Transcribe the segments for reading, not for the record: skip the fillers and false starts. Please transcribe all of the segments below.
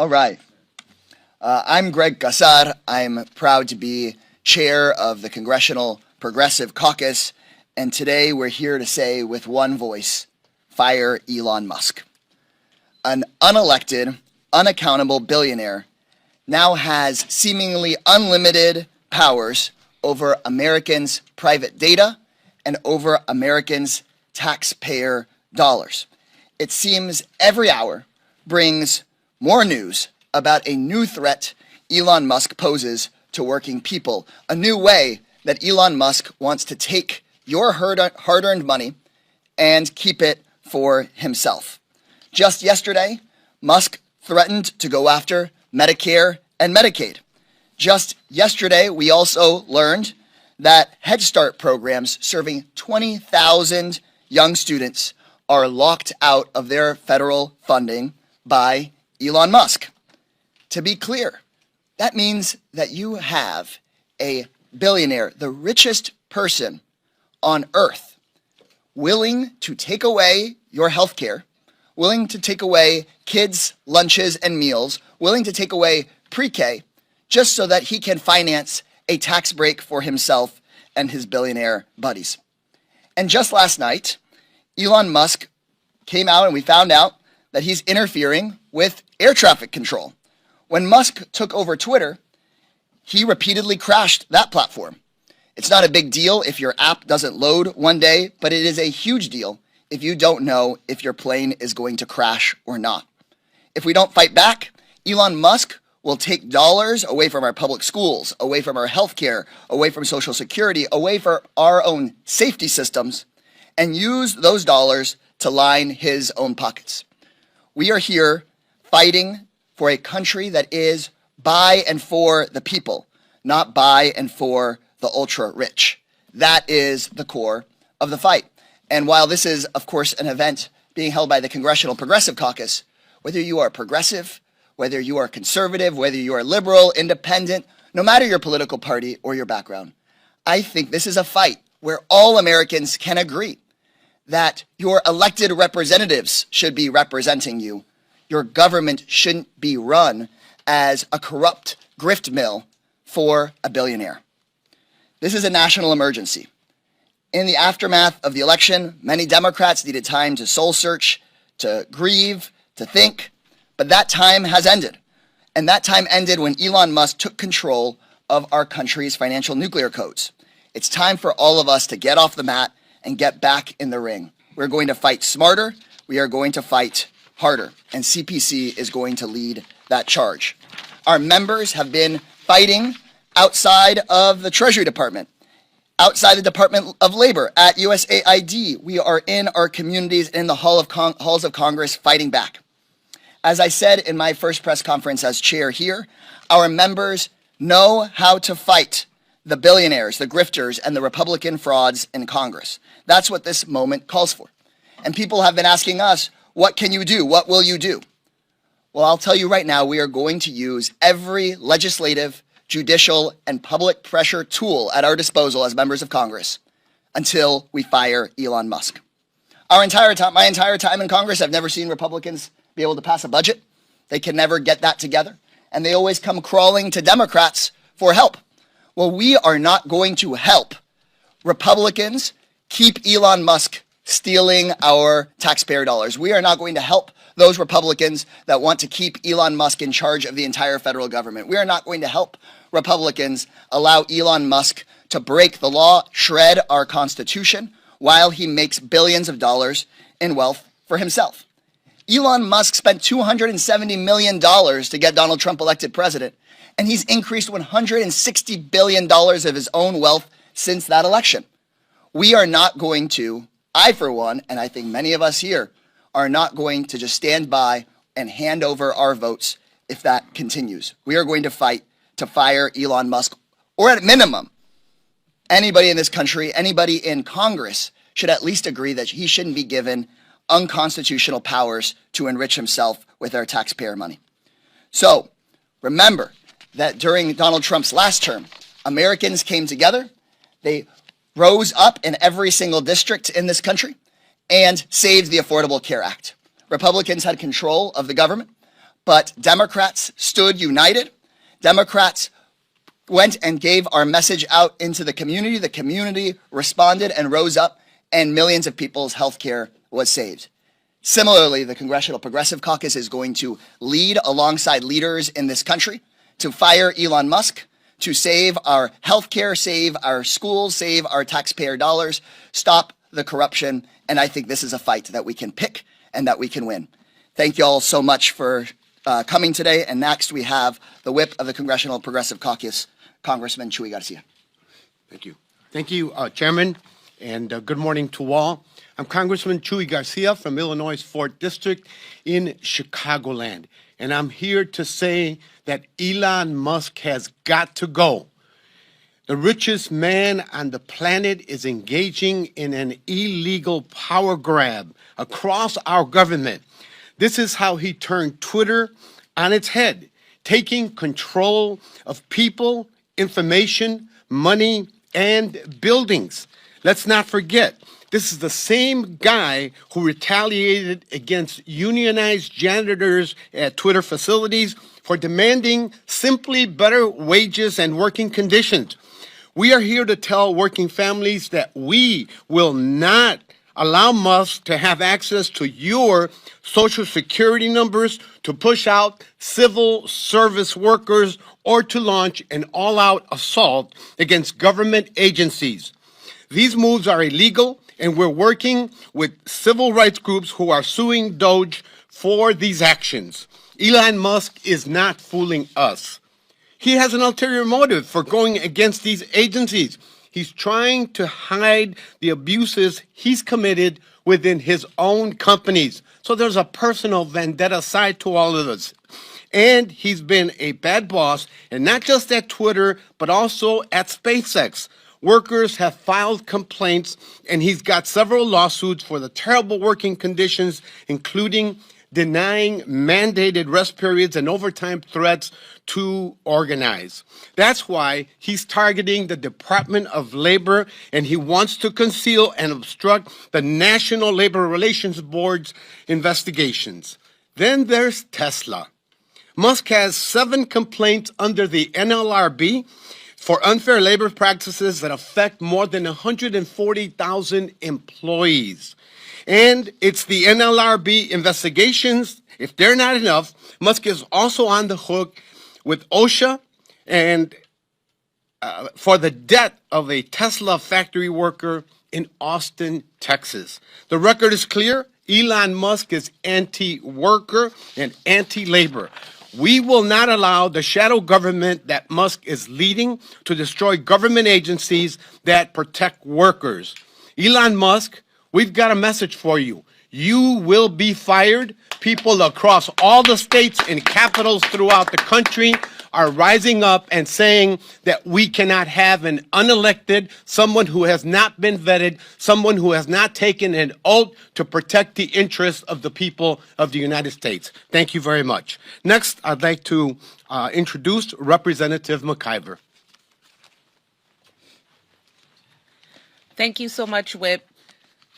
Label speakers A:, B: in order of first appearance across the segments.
A: All right. I'm Greg Gassar. I'm proud to be chair of the Congressional Progressive Caucus, and today we're here to say with one voice, fire Elon Musk. An unelected, unaccountable billionaire now has seemingly unlimited powers over Americans' private data and over Americans' taxpayer dollars. It seems every hour brings more news about a new threat Elon Musk poses to working people, a new way that Elon Musk wants to take your hard-earned money and keep it for himself. Just yesterday, Musk threatened to go after Medicare and Medicaid. Just yesterday, we also learned that Head Start programs serving 20,000 young students are locked out of their federal funding by Elon Musk. To be clear, that means that you have a billionaire, the richest person on earth, willing to take away your health care, willing to take away kids' lunches and meals, willing to take away pre-K, just so that he can finance a tax break for himself and his billionaire buddies. And just last night, Elon Musk came out and we found out that he's interfering with air traffic control. When Musk took over Twitter, he repeatedly crashed that platform. It's not a big deal if your app doesn't load one day, but it is a huge deal if you don't know if your plane is going to crash or not. If we don't fight back, Elon Musk will take dollars away from our public schools, away from our healthcare, away from Social Security, away from our own safety systems, and use those dollars to line his own pockets. We are here fighting for a country that is by and for the people, not by and for the ultra-rich. That is the core of the fight. And while this is, of course, an event being held by the Congressional Progressive Caucus, whether you are progressive, whether you are conservative, whether you are liberal, independent, no matter your political party or your background, I think this is a fight where all Americans can agree that your elected representatives should be representing you. Your government shouldn't be run as a corrupt grift mill for a billionaire. This is a national emergency. In the aftermath of the election, many Democrats needed time to soul search, to grieve, to think, but that time has ended. And that time ended when Elon Musk took control of our country's financial nuclear codes. It's time for all of us to get off the mat and get back in the ring. We're going to fight smarter. We are going to fight harder. And CPC is going to lead that charge. Our members have been fighting outside of the Treasury Department, outside the Department of Labor, at USAID. We are in our communities, in the halls of Congress, fighting back. As I said in my first press conference as chair here, our members know how to fight the billionaires, the grifters, and the Republican frauds in Congress. That's what this moment calls for. And people have been asking us, what can you do? What will you do? Well, I'll tell you right now, we are going to use every legislative, judicial, and public pressure tool at our disposal as members of Congress until we fire Elon Musk. My entire time in Congress, I've never seen Republicans be able to pass a budget. They can never get that together. And they always come crawling to Democrats for help. Well, we are not going to help Republicans keep Elon Musk stealing our taxpayer dollars. We are not going to help those Republicans that want to keep Elon Musk in charge of the entire federal government. We are not going to help Republicans allow Elon Musk to break the law, shred our Constitution, while he makes billions of dollars in wealth for himself. Elon Musk spent $270 million to get Donald Trump elected president, and he's increased $160 billion of his own wealth since that election. We are not going to, I for one, and I think many of us here, are not going to just stand by and hand over our votes if that continues. We are going to fight to fire Elon Musk, or at minimum, anybody in this country, anybody in Congress should at least agree that he shouldn't be given unconstitutional powers to enrich himself with our taxpayer money. So remember that during Donald Trump's last term, Americans came together, they rose up in every single district in this country and saved the Affordable Care Act. Republicans had control of the government, But Democrats stood united. Democrats went and gave our message out into the community. The community responded and rose up, and millions of people's health care was saved. Similarly, the Congressional Progressive Caucus is going to lead alongside leaders in this country to fire Elon Musk, to save our health care, save our schools, save our taxpayer dollars, stop the corruption, and I think this is a fight that we can pick and that we can win. Thank you all so much for coming today, and next we have the whip of the Congressional Progressive Caucus, Congressman Chuy Garcia.
B: Thank you. Thank you, Chairman, and good morning to all. I'm Congressman Chuy Garcia from Illinois' 4th District in Chicagoland, and I'm here to say that Elon Musk has got to go. The richest man on the planet is engaging in an illegal power grab across our government. This is how he turned Twitter on its head, taking control of people, information, money, and buildings. Let's not forget, this is the same guy who retaliated against unionized janitors at Twitter facilities for demanding simply better wages and working conditions. We are here to tell working families that we will not allow Musk to have access to your Social Security numbers, to push out civil service workers, or to launch an all-out assault against government agencies. These moves are illegal, and we're working with civil rights groups who are suing Doge for these actions. Elon Musk is not fooling us. He has an ulterior motive for going against these agencies. He's trying to hide the abuses he's committed within his own companies. So there's a personal vendetta side to all of this. And he's been a bad boss, and not just at Twitter, but also at SpaceX. Workers have filed complaints, and he's got several lawsuits for the terrible working conditions, including denying mandated rest periods and overtime threats to organize. That's why he's targeting the Department of Labor, and he wants to conceal and obstruct the National Labor Relations Board's investigations. Then there's Tesla. Musk has 7 complaints under the NLRB for unfair labor practices that affect more than 140,000 employees. And it's the NLRB investigations. If they're not enough, Musk is also on the hook with OSHA and for the death of a Tesla factory worker in Austin, Texas. The record is clear. Elon Musk is anti-worker and anti-labor. We will not allow the shadow government that Musk is leading to destroy government agencies that protect workers. Elon Musk, we've got a message for you. You will be fired. People across all the states and capitals throughout the country are rising up and saying that we cannot have an unelected, someone who has not been vetted, someone who has not taken an oath to protect the interests of the people of the United States. Thank you very much. Next, I'd like to introduce Representative McIver.
C: Thank you so much, Whip.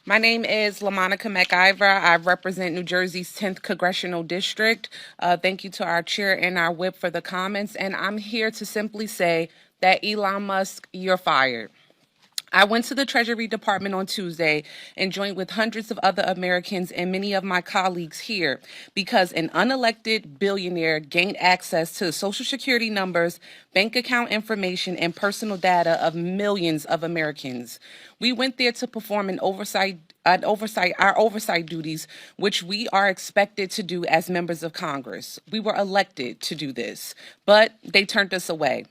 C: My name is LaMonica McIver. I represent New Jersey's 10th Congressional District. Thank you to our chair and our whip for the comments. And I'm here to simply say that Elon Musk, you're fired. I went to the Treasury Department on Tuesday and joined with hundreds of other Americans and many of my colleagues here because an unelected billionaire gained access to the Social Security numbers, bank account information, and personal data of millions of Americans. We went there to perform our oversight duties, which we are expected to do as members of Congress. We were elected to do this, but they turned us away.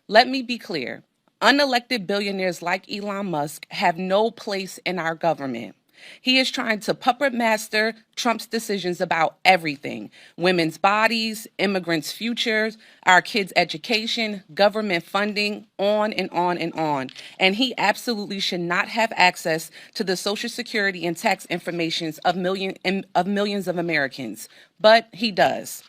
C: Let me be clear. Unelected billionaires like Elon Musk have no place in our government. He is trying to puppet master Trump's decisions about everything: women's bodies, immigrants' futures, our kids' education, government funding, on and on and on. And he absolutely should not have access to the Social Security and tax information of millions of Americans. But he does.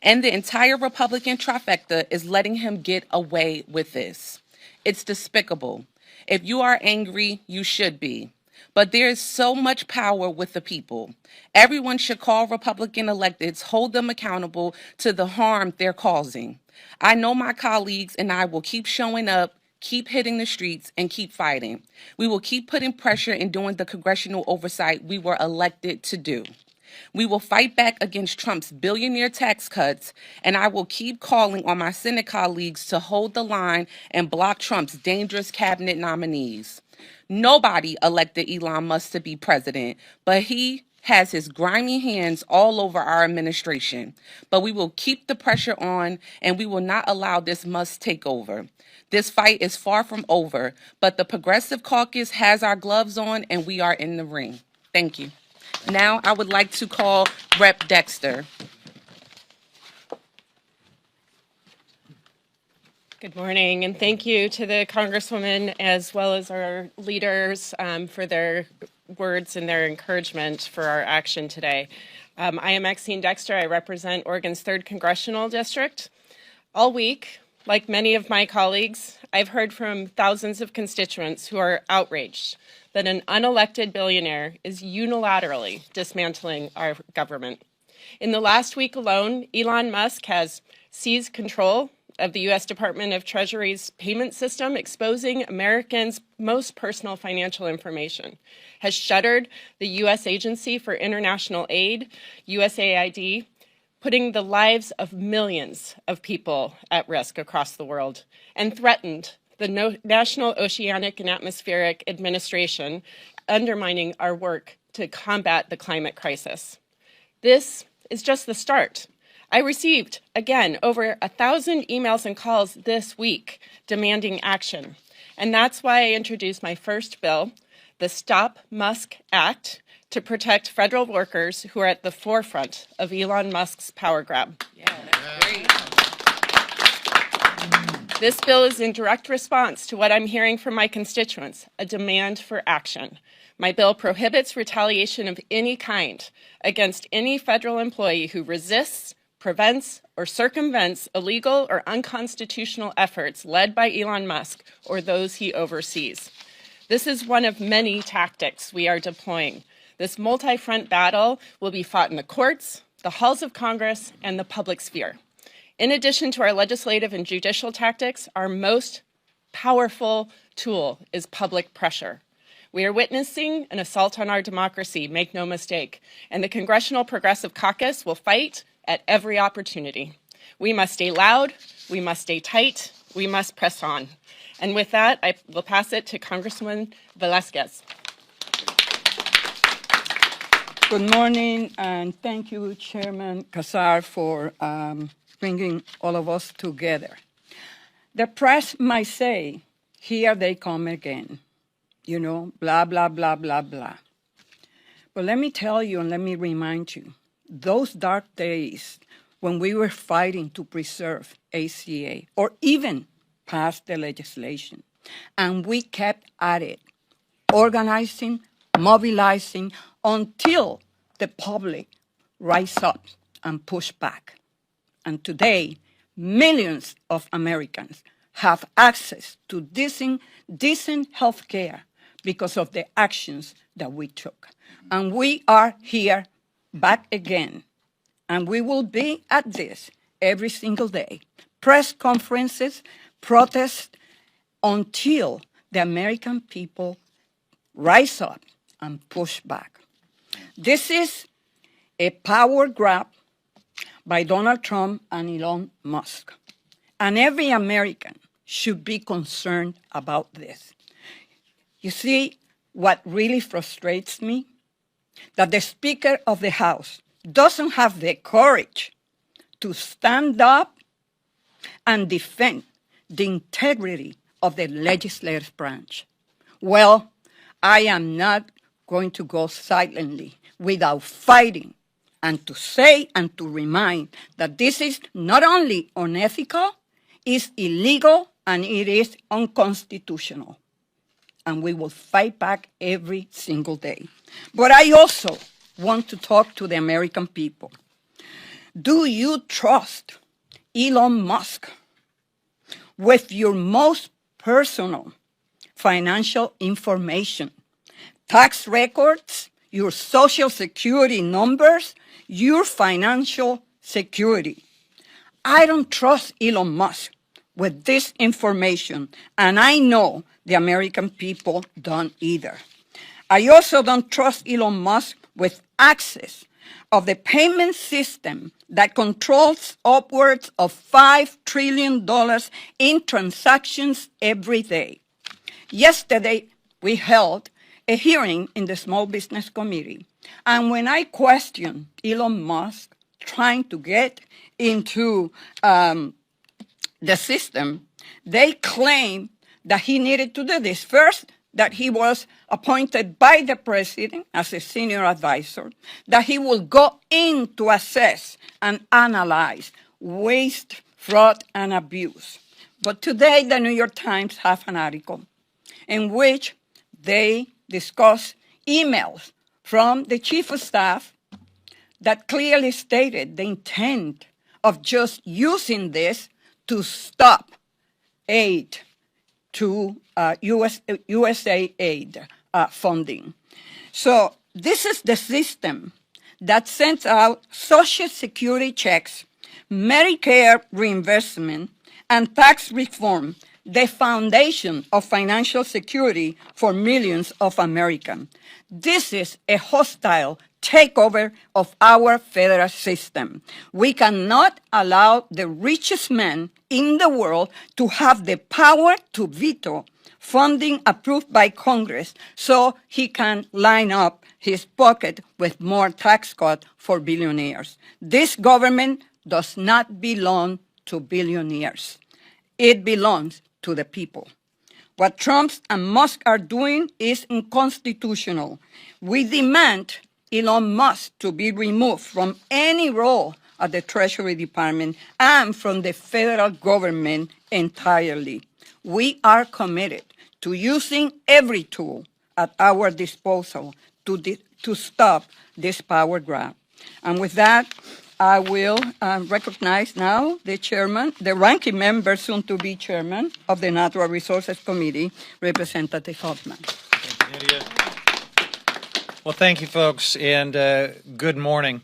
C: And the entire Republican trifecta is letting him get away with this. It's despicable. If you are angry, you should be. But there is so much power with the people. Everyone should call Republican electeds, hold them accountable to the harm they're causing. I know my colleagues and I will keep showing up, keep hitting the streets, and keep fighting. We will keep putting pressure and doing the congressional oversight we were elected to do. We will fight back against Trump's billionaire tax cuts, and I will keep calling on my Senate colleagues to hold the line and block Trump's dangerous cabinet nominees. Nobody elected Elon Musk to be president, but he has his grimy hands all over our administration. But we will keep the pressure on, and we will not allow this Musk takeover. This fight is far from over, but the Progressive Caucus has our gloves on, and we are in the ring. Thank you. Now I would like to call Rep. Dexter.
D: Good morning, and thank you to the Congresswoman as well as our leaders for their words and their encouragement for our action today. I am Maxine Dexter. I represent Oregon's 3rd Congressional District. All week, like many of my colleagues, I've heard from thousands of constituents who are outraged that an unelected billionaire is unilaterally dismantling our government. In the last week alone, Elon Musk has seized control of the U.S. Department of Treasury's payment system, exposing Americans' most personal financial information, has shuttered the U.S. Agency for International Aid, USAID, putting the lives of millions of people at risk across the world, and threatened the National Oceanic and Atmospheric Administration, undermining our work to combat the climate crisis. This is just the start. I received, again, over 1,000 emails and calls this week demanding action. And that's why I introduced my first bill, the Stop Musk Act, to protect federal workers who are at the forefront of Elon Musk's power grab.
C: Yeah, that's great.
D: This bill is in direct response to what I'm hearing from my constituents, a demand for action. My bill prohibits retaliation of any kind against any federal employee who resists, prevents, or circumvents illegal or unconstitutional efforts led by Elon Musk or those he oversees. This is one of many tactics we are deploying. This multi-front battle will be fought in the courts, the halls of Congress, and the public sphere. In addition to our legislative and judicial tactics, our most powerful tool is public pressure. We are witnessing an assault on our democracy, make no mistake, and the Congressional Progressive Caucus will fight at every opportunity. We must stay loud, we must stay tight, we must press on. And with that, I will pass it to Congresswoman Velasquez.
E: Good morning, and thank you, Chairman Casar, for bringing all of us together. The press might say, here they come again, you know, blah, blah, blah, blah, blah. But let me tell you and let me remind you, those dark days when we were fighting to preserve ACA or even pass the legislation, and we kept at it, organizing, mobilizing until the public rise up and push back. And today, millions of Americans have access to decent health care because of the actions that we took. And we are here back again. And we will be at this every single day. Press conferences, protests, until the American people rise up and push back. This is a power grab by Donald Trump and Elon Musk. And every American should be concerned about this. You see, what really frustrates me? That the Speaker of the House doesn't have the courage to stand up and defend the integrity of the legislative branch. Well, I am not going to go silently without fighting and to say and to remind that this is not only unethical, it's illegal, and it is unconstitutional. And we will fight back every single day. But I also want to talk to the American people. Do you trust Elon Musk with your most personal financial information, tax records, your social security numbers, your financial security. I don't trust Elon Musk with this information, and I know the American people don't either. I also don't trust Elon Musk with access of the payment system that controls upwards of $5 trillion in transactions every day. Yesterday, we held a hearing in the Small Business Committee, and when I questioned Elon Musk trying to get into the system, they claimed that he needed to do this. First, that he was appointed by the president as a senior advisor, that he will go in to assess and analyze waste, fraud, and abuse. But today, the New York Times have an article in which they discuss emails from the chief of staff that clearly stated the intent of just using this to stop aid to USAID funding. So this is the system that sends out Social Security checks, Medicare reimbursement, and tax reform, the foundation of financial security for millions of Americans. This is a hostile takeover of our federal system. We cannot allow the richest man in the world to have the power to veto funding approved by Congress so he can line up his pocket with more tax cuts for billionaires. This government does not belong to billionaires. It belongs to the people. What Trump and Musk are doing is unconstitutional. We demand Elon Musk to be removed from any role at the Treasury Department and from the federal government entirely. We are committed to using every tool at our disposal to stop this power grab. And with that, I will recognize now the chairman, the ranking member, soon to be chairman of the Natural Resources Committee, Representative Hoffman.
F: Thank you, Nydia. Well, thank you, folks, and good morning.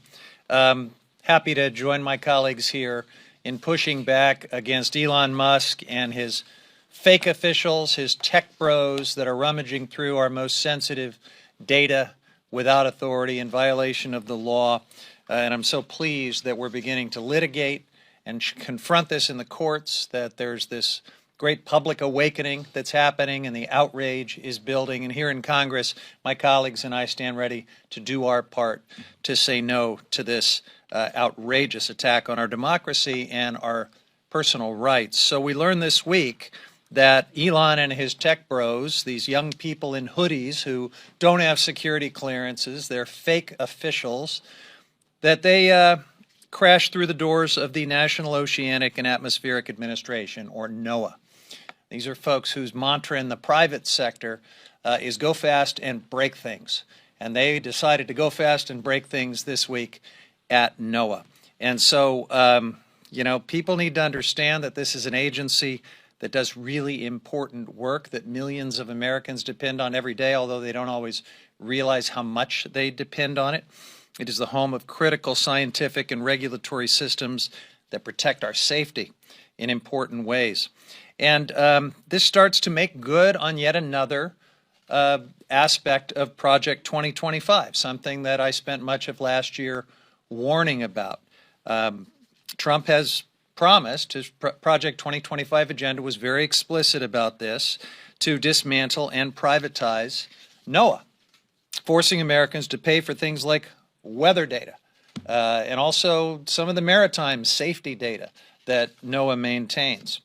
F: Happy to join my colleagues here in pushing back against Elon Musk and his fake officials, his tech bros that are rummaging through our most sensitive data without authority in violation of the law. And I'm so pleased that we're beginning to litigate and confront this in the courts, that there's this great public awakening that's happening and the outrage is building. And here in Congress, my colleagues and I stand ready to do our part to say no to this outrageous attack on our democracy and our personal rights. So we learned this week that Elon and his tech bros, these young people in hoodies who don't have security clearances, they're fake officials, that they crashed through the doors of the National Oceanic and Atmospheric Administration, or NOAA. These are folks whose mantra in the private sector is go fast and break things. And they decided to go fast and break things this week at NOAA. And so, people need to understand that this is an agency that does really important work that millions of Americans depend on every day, although they don't always realize how much they depend on it. It is the home of critical scientific and regulatory systems that protect our safety in important ways. And this starts to make good on yet another aspect of Project 2025, something that I spent much of last year warning about. Trump has promised, his Project 2025 agenda was very explicit about this, to dismantle and privatize NOAA, forcing Americans to pay for things like weather data and also some of the maritime safety data that NOAA maintains.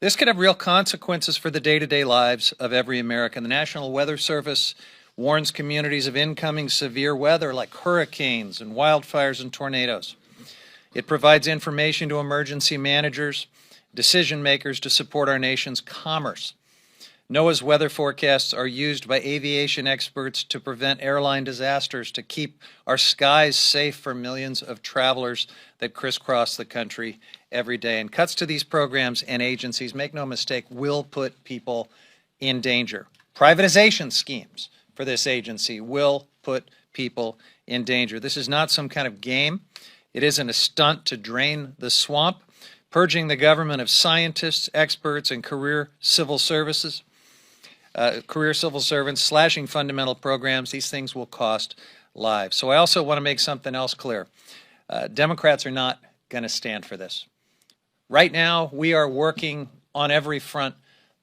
F: This could have real consequences for the day-to-day lives of every American. The National Weather Service warns communities of incoming severe weather like hurricanes and wildfires and tornadoes. It provides information to emergency managers, decision makers to support our nation's commerce. NOAA's weather forecasts are used by aviation experts to prevent airline disasters, to keep our skies safe for millions of travelers that crisscross the country every day. And cuts to these programs and agencies, make no mistake, will put people in danger. Privatization schemes for this agency will put people in danger. This is not some kind of game. It isn't a stunt to drain the swamp. Purging the government of scientists, experts, and career civil servants, slashing fundamental programs, these things will cost lives. So I also want to make something else clear. Democrats are not going to stand for this. Right now, we are working on every front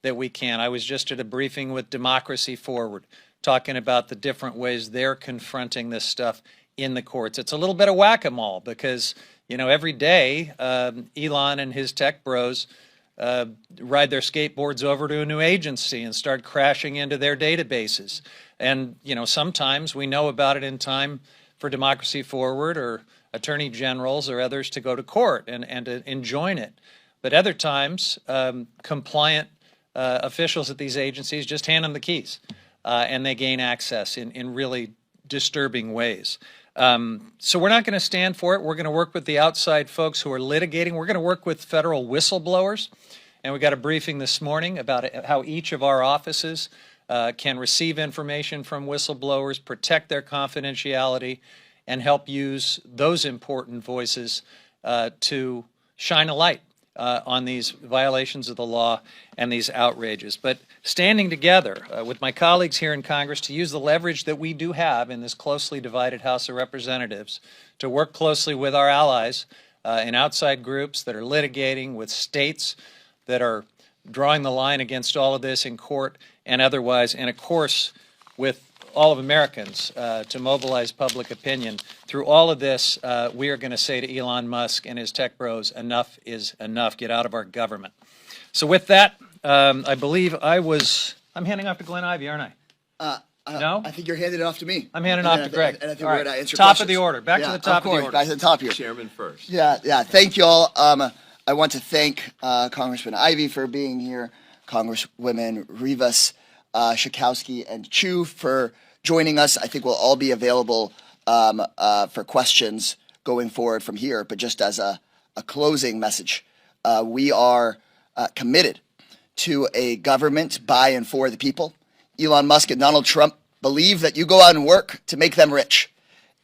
F: that we can. I was just at a briefing with Democracy Forward, talking about the different ways they're confronting this stuff in the courts. It's a little bit of whack-a-mole because, you know, every day Elon and his tech bros ride their skateboards over to a new agency and start crashing into their databases. And, you know, sometimes we know about it in time for Democracy Forward or attorney generals or others to go to court and to enjoin it. But other times, compliant officials at these agencies just hand them the keys and they gain access in really disturbing ways. So we're not going to stand for it. We're going to work with the outside folks who are litigating. We're going to work with federal whistleblowers. And we got a briefing this morning about how each of our offices can receive information from whistleblowers, protect their confidentiality, and help use those important voices to shine a light on these violations of the law and these outrages. But standing together with my colleagues here in Congress to use the leverage that we do have in this closely divided House of Representatives to work closely with our allies in outside groups that are litigating, with states that are drawing the line against all of this in court and otherwise, and of course with all of Americans to mobilize public opinion. Through all of this, we are going to say to Elon Musk and his tech bros, enough is enough. Get out of our government. So with that, I believe I'm handing off to Glenn Ivey, aren't I? No?
A: I think you're handing it off to me.
F: I'm handing off to Greg.
A: And I think
F: All
A: we're
F: right.
A: going to answer
F: Top
A: questions.
F: of the order. Back to the top of the order.
A: Back to the top here.
G: Chairman first.
A: Yeah. Thank you all. I want to thank Congressman Ivey for being here, Congresswomen Rivas, Schakowsky, and Chu for joining us. I think we'll all be available for questions going forward from here. But just as a closing message, we are committed to a government by and for the people. Elon Musk and Donald Trump believe that you go out and work to make them rich.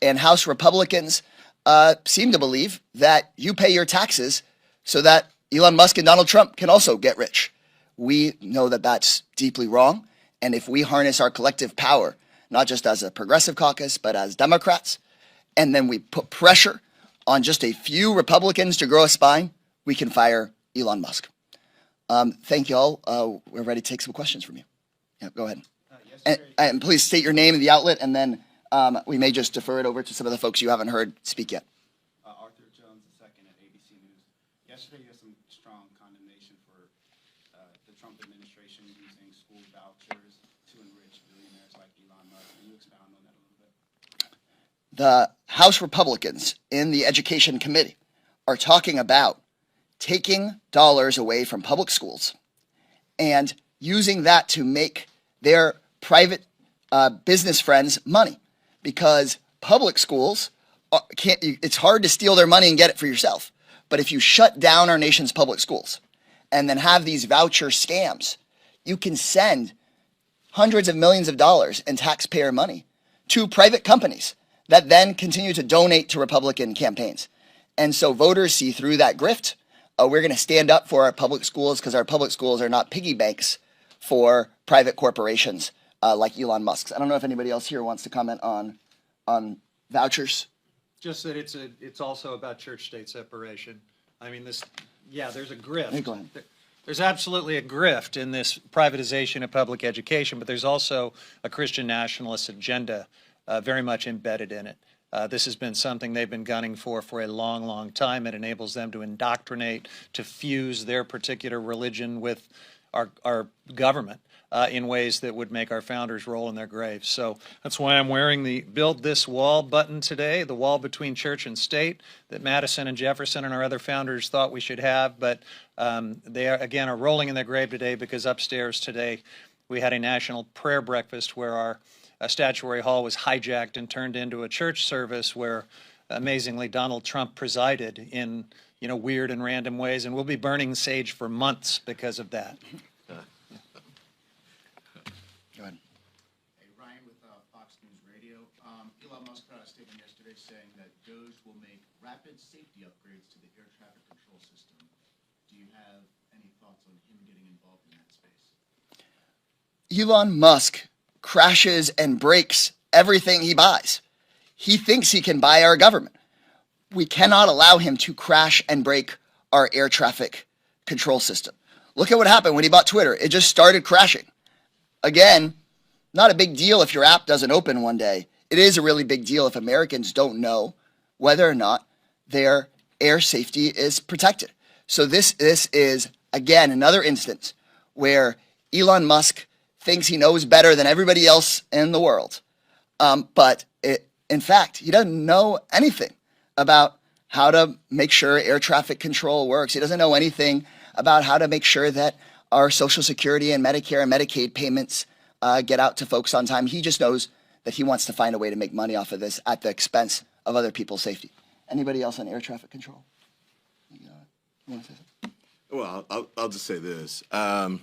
A: And House Republicans seem to believe that you pay your taxes so that Elon Musk and Donald Trump can also get rich. We know that that's deeply wrong. And if we harness our collective power, not just as a progressive caucus, but as Democrats, and then we put pressure on just a few Republicans to grow a spine, we can fire Elon Musk. Thank you all. We're ready to take some questions from you. Yeah, go ahead. And please state your name and the outlet, and then we may just defer it over to some of the folks you haven't heard speak yet.
H: Arthur Jones II at ABC News. Yesterday, you had some strong condemnation for the Trump administration using school vouchers to enrich billionaires like Elon Musk. Can you expound on that a little bit?
A: The House Republicans in the Education Committee are talking about taking dollars away from public schools and using that to make their private business friends money, because public schools it's hard to steal their money and get it for yourself. But if you shut down our nation's public schools and then have these voucher scams, you can send hundreds of millions of dollars in taxpayer money to private companies that then continue to donate to Republican campaigns. And so voters see through that grift. We're going to stand up for our public schools because our public schools are not piggy banks for private corporations like Elon Musk's. I don't know if anybody else here wants to comment on vouchers.
F: Just that it's also about church-state separation. I mean, there's a grift.
A: Hey, go ahead.
F: There's absolutely a grift in this privatization of public education, but there's also a Christian nationalist agenda very much embedded in it. This has been something they've been gunning for a long, long time. It enables them to indoctrinate, to fuse their particular religion with our government in ways that would make our founders roll in their graves. So that's why I'm wearing the Build This Wall button today, the wall between church and state that Madison and Jefferson and our other founders thought we should have. But they, are rolling in their grave today because upstairs today we had a national prayer breakfast where our statuary hall was hijacked and turned into a church service where, amazingly, Donald Trump presided in weird and random ways, and we'll be burning sage for months because of that.
A: Go ahead.
H: Hey, Ryan with
G: statement yesterday saying that DOJ will make rapid safety upgrades to the air traffic control system. Do you have any thoughts on him getting involved in that space?
A: Elon Musk crashes and breaks everything he buys. He thinks he can buy our government. We cannot allow him to crash and break our air traffic control system. Look at what happened when he bought Twitter. It just started crashing. Again, not a big deal if your app doesn't open one day. It is a really big deal if Americans don't know whether or not their air safety is protected. So this is, again, another instance where Elon Musk thinks he knows better than everybody else in the world. In fact, he doesn't know anything about how to make sure air traffic control works. He doesn't know anything about how to make sure that our Social Security and Medicare and Medicaid payments get out to folks on time. He just knows that he wants to find a way to make money off of this at the expense of other people's safety. Anybody else on air traffic control? You want to say something?
I: Well, I'll just say this. One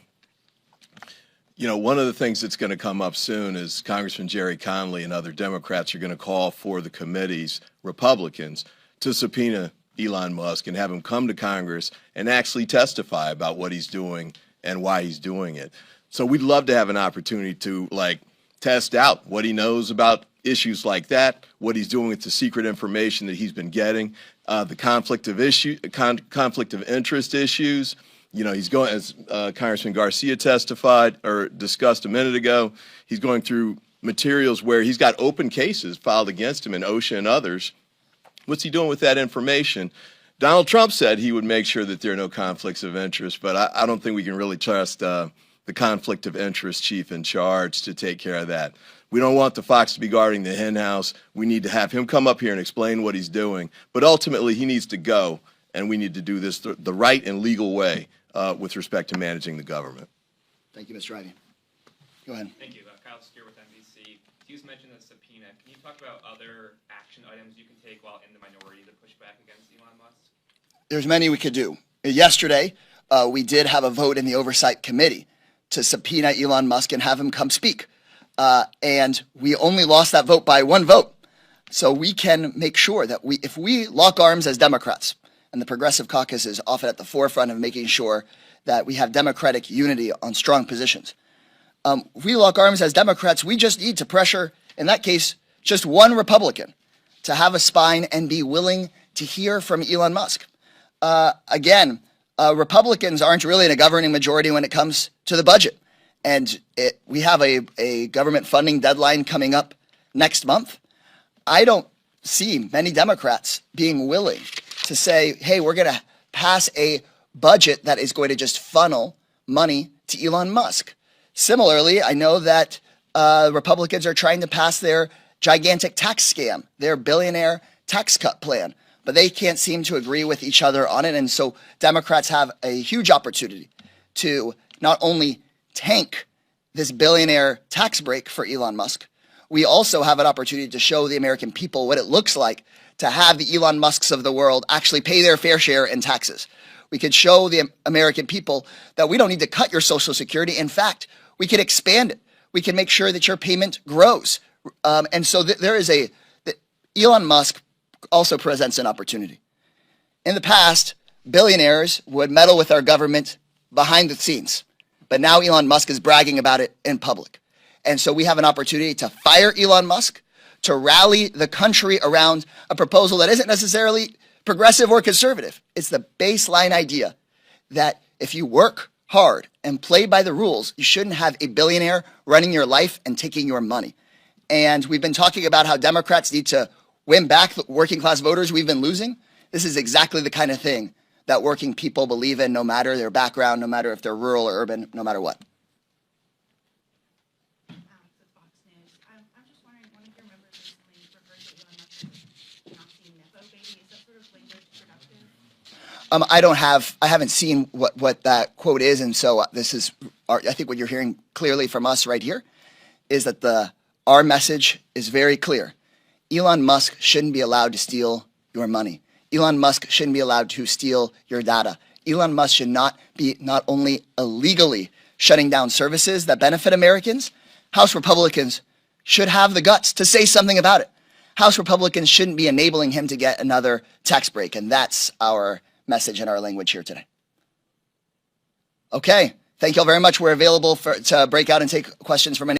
I: of the things that's going to come up soon is Congressman Jerry Connolly and other Democrats are going to call for the committees, Republicans, to subpoena Elon Musk and have him come to Congress and actually testify about what he's doing and why he's doing it. So we'd love to have an opportunity to test out what he knows about issues like that, what he's doing with the secret information that he's been getting, the conflict of interest issues. He's going, as Congressman Garcia testified or discussed a minute ago, he's going through materials where he's got open cases filed against him in OSHA and others. What's he doing with that information? Donald Trump said he would make sure that there are no conflicts of interest, but I don't think we can really trust the conflict of interest chief in charge to take care of that. We don't want the fox to be guarding the hen house. We need to have him come up here and explain what he's doing. But ultimately, he needs to go, and we need to do this the right and legal way with respect to managing the government.
A: Thank you, Mr. Ivey. Go ahead.
J: Thank you. Kyle Steer with NBC. You just mentioned the subpoena. Can you talk about other action items you can take while in the minority to push back against Elon Musk?
A: There's many we could do. Yesterday, we did have a vote in the oversight committee to subpoena Elon Musk and have him come speak. And we only lost that vote by one vote. So we can make sure that if we lock arms as Democrats, and the Progressive Caucus is often at the forefront of making sure that we have Democratic unity on strong positions. If we lock arms as Democrats, we just need to pressure, in that case, just one Republican to have a spine and be willing to hear from Elon Musk. Republicans aren't really in a governing majority when it comes to the budget. And we have a government funding deadline coming up next month. I don't see many Democrats being willing to say, hey, we're going to pass a budget that is going to just funnel money to Elon Musk. Similarly, I know that Republicans are trying to pass their gigantic tax scam, their billionaire tax cut plan, but they can't seem to agree with each other on it. And so Democrats have a huge opportunity to not only tank this billionaire tax break for Elon Musk, we also have an opportunity to show the American people what it looks like to have the Elon Musks of the world actually pay their fair share in taxes. We could show the American people that we don't need to cut your Social Security. In fact, we can expand it. We can make sure that your payment grows. And so Elon Musk also presents an opportunity. In the past, billionaires would meddle with our government behind the scenes. But now Elon Musk is bragging about it in public. And so we have an opportunity to fire Elon Musk, to rally the country around a proposal that isn't necessarily progressive or conservative. It's the baseline idea that if you work hard and play by the rules, you shouldn't have a billionaire running your life and taking your money. And we've been talking about how Democrats need to win back the working class voters we've been losing. This is exactly the kind of thing that working people believe in, no matter their background, no matter if they're rural or urban, no matter what. I haven't seen what that quote is, and so I think what you're hearing clearly from us right here is that our message is very clear. Elon Musk shouldn't be allowed to steal your money. Elon Musk shouldn't be allowed to steal your data. Elon Musk should not be not only illegally shutting down services that benefit Americans, House Republicans should have the guts to say something about it. House Republicans shouldn't be enabling him to get another tax break. And that's our message and our language here today. Okay. Thank you all very much. We're available to break out and take questions from any